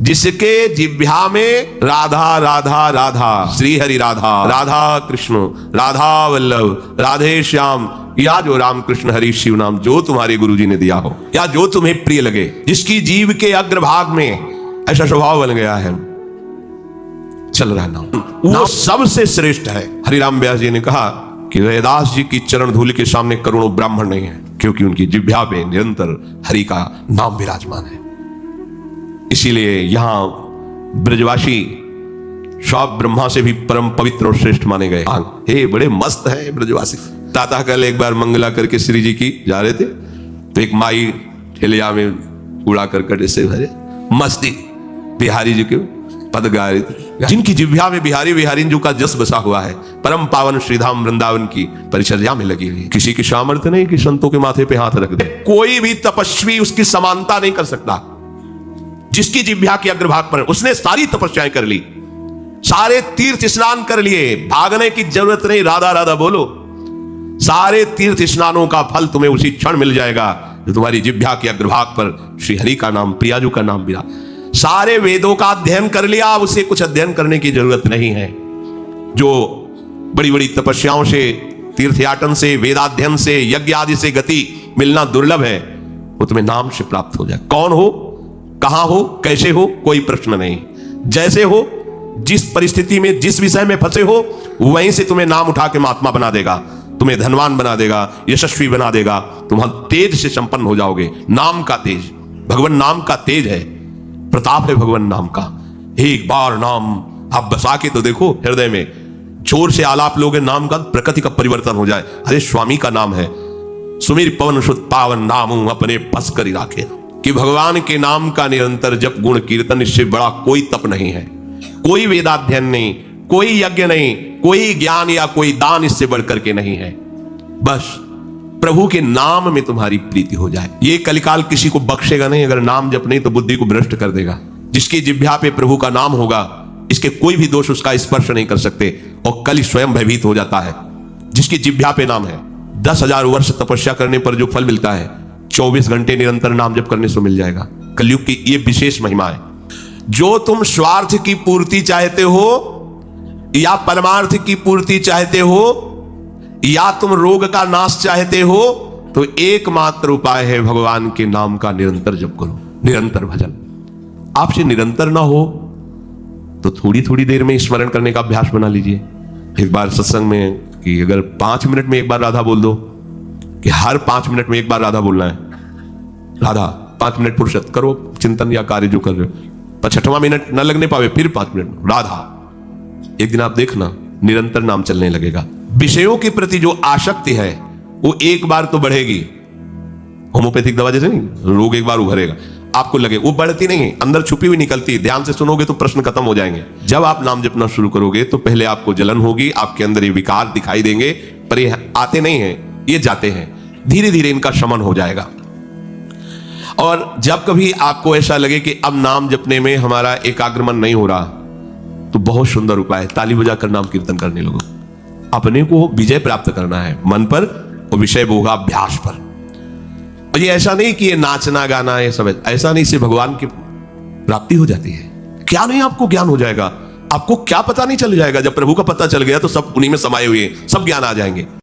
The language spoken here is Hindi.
जिसके जिह्वा में राधा राधा राधा, श्री हरि राधा, राधा कृष्ण, राधा वल्लभ, राधे श्याम, या जो राम कृष्ण हरि शिव नाम जो तुम्हारे गुरुजी ने दिया हो या जो तुम्हें प्रिय लगे, जिसकी जीव के अग्रभाग में ऐसा स्वभाव बन गया है, चल रहा नाम, वो सबसे श्रेष्ठ है। हरिराम व्यास जी ने कहा कि वेदास जी की चरण धूल के सामने करोड़ों ब्राह्मण नहीं है, क्योंकि उनकी जिह्वा पे निरंतर हरि का नाम विराजमान है। इसीलिए यहां ब्रजवासी सब ब्रह्मा से भी परम पवित्र और श्रेष्ठ माने गए। हे बड़े मस्त हैं ब्रजवासी। ताता कल एक बार मंगला करके श्री जी की जा रहे थे, तो एक माई ठेलिया में कूड़ा करकट से भरे मस्ती बिहारी जी के पद गा रहे थे, जिनकी जिह्वा में बिहारी बिहारी जी का जस बसा हुआ है। परम पावन श्रीधाम वृंदावन की परिचर्या में लगी हुई। किसी की सामर्थ्य नहीं कि संतों के माथे पे हाथ रख दे। कोई भी तपस्वी उसकी समानता नहीं कर सकता। जिसकी जिह्वा के अग्रभाग पर उसने सारी तपस्याएं कर ली, सारे तीर्थ स्नान कर लिए, भागने की जरूरत नहीं, राधा राधा बोलो। सारे तीर्थ स्नानों का फल तुम्हें उसी क्षण मिल जाएगा जो तुम्हारी जिह्वा के अग्रभाग पर श्री हरि का नाम, प्रियाजू का नाम बिरा। सारे वेदों का अध्ययन कर लिया, उसे कुछ अध्ययन करने की जरूरत नहीं है। जो बड़ी बड़ी तपस्याओं से, तीर्थयाटन से, वेदाध्ययन से, यज्ञ आदि से गति मिलना दुर्लभ है, वो तुम्हें नाम से प्राप्त हो जाए। कौन हो, कहां हो, कैसे हो, कोई प्रश्न नहीं। जैसे हो, जिस परिस्थिति में, जिस विषय में फंसे हो, वहीं से तुम्हें नाम उठा के महात्मा बना देगा, तुम्हें धनवान बना देगा, यशस्वी बना देगा, तुम तेज से संपन्न हो जाओगे। नाम का तेज, भगवान नाम का तेज है, प्रताप है भगवान नाम का। एक बार नाम आप बसा के तो देखो हृदय में, जोर से आलाप लोगे नाम का, प्रकृति का परिवर्तन हो जाए। अरे स्वामी का नाम है, सुमिर पवन सुत पावन नाम अपने बस करी राखे। कि भगवान के नाम का निरंतर जप गुण कीर्तन, इससे बड़ा कोई तप नहीं है, कोई वेदाध्ययन नहीं, कोई यज्ञ नहीं, कोई ज्ञान या कोई दान इससे बढ़कर के नहीं है। बस प्रभु के नाम में तुम्हारी प्रीति हो जाए। ये कलिकाल किसी को बख्शेगा नहीं, अगर नाम जप नहीं तो बुद्धि को भ्रष्ट कर देगा। जिसकी जिह्वा पे प्रभु का नाम होगा, इसके कोई भी दोष उसका स्पर्श नहीं कर सकते, और कल स्वयं भयभीत हो जाता है। जिसकी जिह्वा पे नाम है, 10,000 वर्ष तपस्या करने पर जो फल मिलता है, 24 घंटे निरंतर नाम जप करने से मिल जाएगा। कलयुग की ये विशेष महिमा है। जो तुम स्वार्थ की पूर्ति चाहते हो या परमार्थ की पूर्ति चाहते हो, या तुम रोग का नाश चाहते हो, तो एकमात्र उपाय है भगवान के नाम का निरंतर जप करो, निरंतर भजन। आपसे निरंतर ना हो तो थोड़ी थोड़ी देर में स्मरण करने का अभ्यास बना लीजिए। एक बार सत्संग में कि अगर 5 मिनट में एक बार राधा बोल दो, कि हर 5 मिनट में एक बार राधा बोलना है। राधा 5 मिनट फुर्सत करो, चिंतन या कार्य जो कर रहे हो, पर 6वां मिनट न लगने पावे, फिर 5 मिनट राधा। एक दिन आप देखना निरंतर नाम चलने लगेगा। विषयों के प्रति जो आसक्ति है वो एक बार तो बढ़ेगी, होम्योपैथिक दवा जैसे नहीं, रोग एक बार उभरेगा, आपको लगे वो बढ़ती नहीं, अंदर छुपी हुई निकलती। ध्यान से सुनोगे तो प्रश्न खत्म हो जाएंगे। जब आप नाम जपना शुरू करोगे तो पहले आपको जलन होगी, आपके अंदर ये विकार दिखाई देंगे, पर ये आते नहीं है, ये जाते हैं। धीरे धीरे इनका शमन हो जाएगा। और जब कभी आपको ऐसा लगे कि अब नाम जपने में हमारा एकाग्रमन नहीं हो रहा, तो बहुत सुंदर उपाय है, ताली बजाकर नाम कीर्तन करने लगो। अपने को विजय प्राप्त करना है मन पर, और विषय होगा अभ्यास पर। और ये ऐसा नहीं कि ये नाचना गाना ये सब, ऐसा नहीं, से भगवान की प्राप्ति हो जाती है। क्या नहीं आपको ज्ञान हो जाएगा, आपको क्या पता नहीं चल जाएगा। जब प्रभु का पता चल गया तो सब उन्हीं में समाये हुए, सब ज्ञान आ जाएंगे।